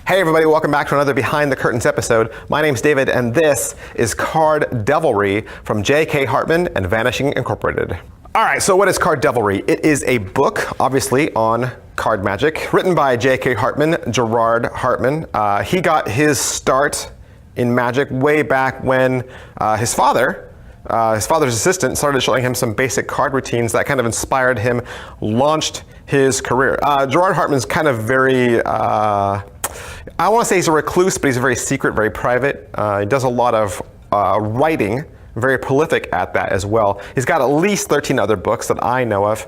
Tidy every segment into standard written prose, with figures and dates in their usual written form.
Hey everybody, welcome back to another Behind the Curtains episode. My name's David and this is Card Devilry from J.K. Hartman and Vanishing Incorporated. Alright, so what is Card Devilry? It is a book, obviously, on card magic, written by J.K. Hartman, Gerard Hartman. He got his start in magic way back when his father's assistant started showing him some basic card routines that kind of inspired him, launched his career. Gerard Hartman's kind of very, I want to say he's a recluse, but he's very secret, very private. He does a lot of writing, very prolific at that as well. He's got at least 13 other books that I know of.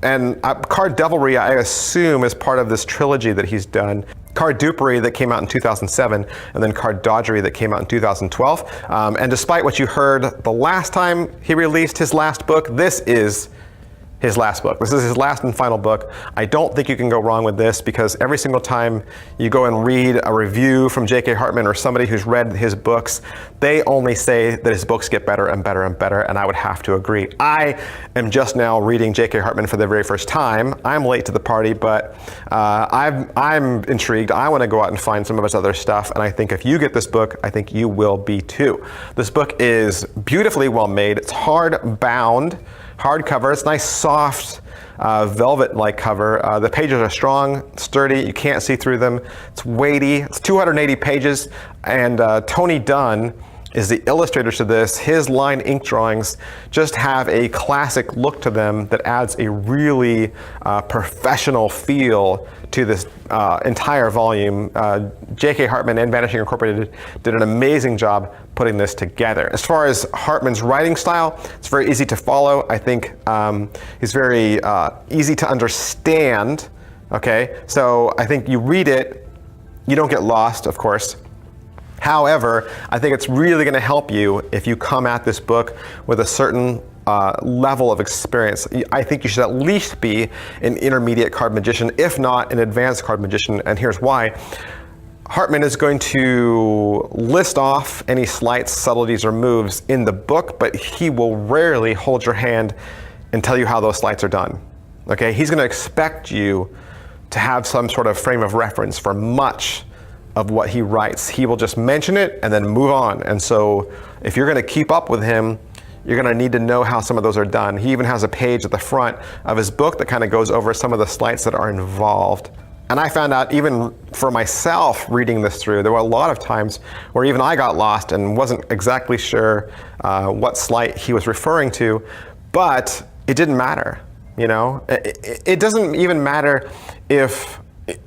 And Card Devilry, I assume, is part of this trilogy that he's done. Card Dupery that came out in 2007, and then Card Dodgery that came out in 2012. And despite what you heard the last time he released his last book, this is his last book. This is his last and final book. I don't think you can go wrong with this because every single time you go and read a review from J.K. Hartman or somebody who's read his books, they only say that his books get better and better and better, and I would have to agree. I am just now reading J.K. Hartman for the very first time. I'm late to the party, but I'm intrigued. I want to go out and find some of his other stuff, and I think if you get this book, I think you will be too. This book is beautifully well made. It's hardbound. Hardcover. It's nice, soft, velvet-like cover. The pages are strong, sturdy. You can't see through them. It's weighty. It's 280 pages, and Tony Dunn is the illustrator to this. His line ink drawings just have a classic look to them that adds a really professional feel to this entire volume. J.K. Hartman and Vanishing Incorporated did an amazing job putting this together. As far as Hartman's writing style, it's very easy to follow. I think he's very easy to understand. Okay, so I think you read it, you don't get lost, of course. However, I think it's really going to help you if you come at this book with a certain level of experience. I think you should at least be an intermediate card magician, if not an advanced card magician, and here's why. Hartman is going to list off any slights, subtleties, or moves in the book, but he will rarely hold your hand and tell you how those sleights are done. Okay, he's going to expect you to have some sort of frame of reference for much of what he writes. He will just mention it and then move on. And so if you're going to keep up with him, you're going to need to know how some of those are done. He even has a page at the front of his book that kind of goes over some of the sleights that are involved. And I found out, even for myself reading this through, there were a lot of times where even I got lost and wasn't exactly sure what sleight he was referring to, but it didn't matter. You know, it doesn't even matter if,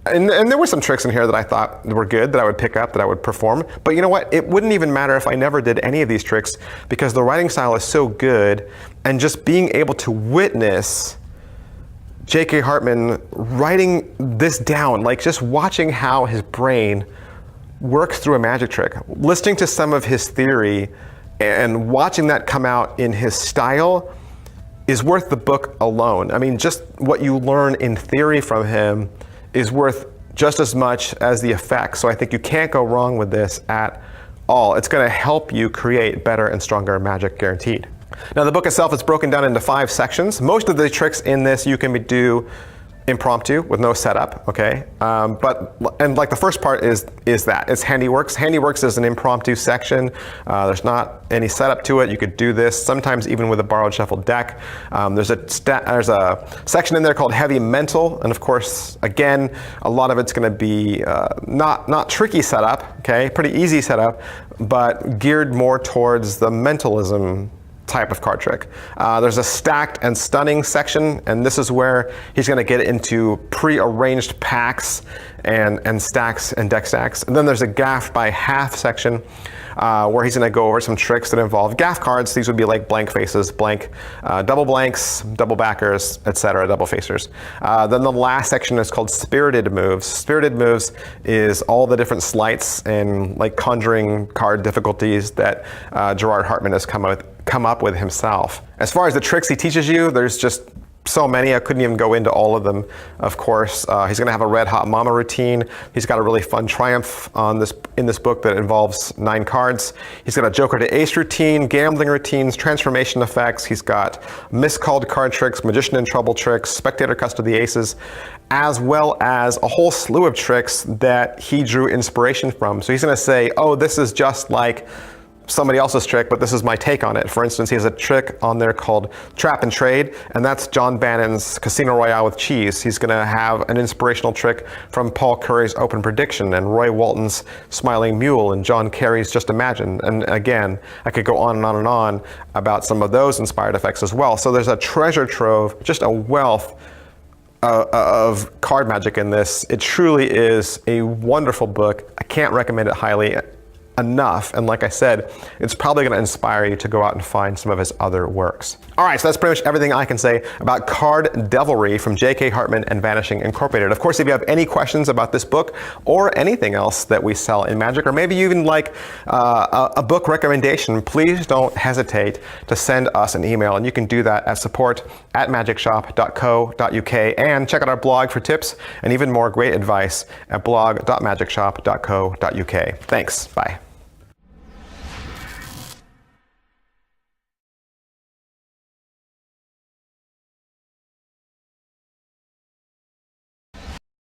and there were some tricks in here that I thought were good, that I would pick up, that I would perform. But you know what? It wouldn't even matter if I never did any of these tricks because the writing style is so good, and just being able to witness J.K. Hartman writing this down, like just watching how his brain works through a magic trick, listening to some of his theory and watching that come out in his style is worth the book alone. I mean, just what you learn in theory from him is worth just as much as the effects. So I think you can't go wrong with this at all. It's going to help you create better and stronger magic, guaranteed. Now the book itself is broken down into 5 sections. Most of the tricks in this you can do impromptu with no setup, okay? And like the first part is that, it's Handiworks. Handiworks is an impromptu section. There's not any setup to it. You could do this sometimes even with a borrowed shuffled deck. There's a section in there called Heavy Mental, and of course, again, a lot of it's gonna be not tricky setup, okay? Pretty easy setup, but geared more towards the mentalism type of card trick. There's a Stacked and Stunning section, and this is where he's going to get into pre-arranged packs and stacks and deck stacks. And then there's a Gaff by Half section where he's going to go over some tricks that involve gaff cards. These would be like blank faces, blank, double blanks, double backers, etc., double facers. Then the last section is called Spirited Moves. Spirited Moves is all the different sleights and like conjuring card difficulties that Gerard Hartman has come up with himself. As far as the tricks he teaches you, there's just so many, I couldn't even go into all of them, of course. He's gonna have a Red Hot Mama routine. He's got a really fun Triumph in this book that involves 9 cards. He's got a Joker to Ace routine, gambling routines, transformation effects. He's got miscalled card tricks, Magician in Trouble tricks, Spectator Custody Aces, as well as a whole slew of tricks that he drew inspiration from. So he's gonna say, oh, this is just like somebody else's trick, but this is my take on it. For instance, he has a trick on there called Trap and Trade, and that's John Bannon's Casino Royale with cheese. He's gonna have an inspirational trick from Paul Curry's Open Prediction and Roy Walton's Smiling Mule and John Kerry's Just Imagine. And again, I could go on and on and on about some of those inspired effects as well. So there's a treasure trove, just a wealth of card magic in this. It truly is a wonderful book. I can't recommend it highly enough, and like I said, it's probably going to inspire you to go out and find some of his other works. All right, so that's pretty much everything I can say about Card Devilry from J.K. Hartman and Vanishing Incorporated. Of course, if you have any questions about this book or anything else that we sell in Magic, or maybe you even like a book recommendation, please don't hesitate to send us an email, and you can do that at support@magicshop.co.uk, and check out our blog for tips and even more great advice at blog.magicshop.co.uk. Thanks. Bye.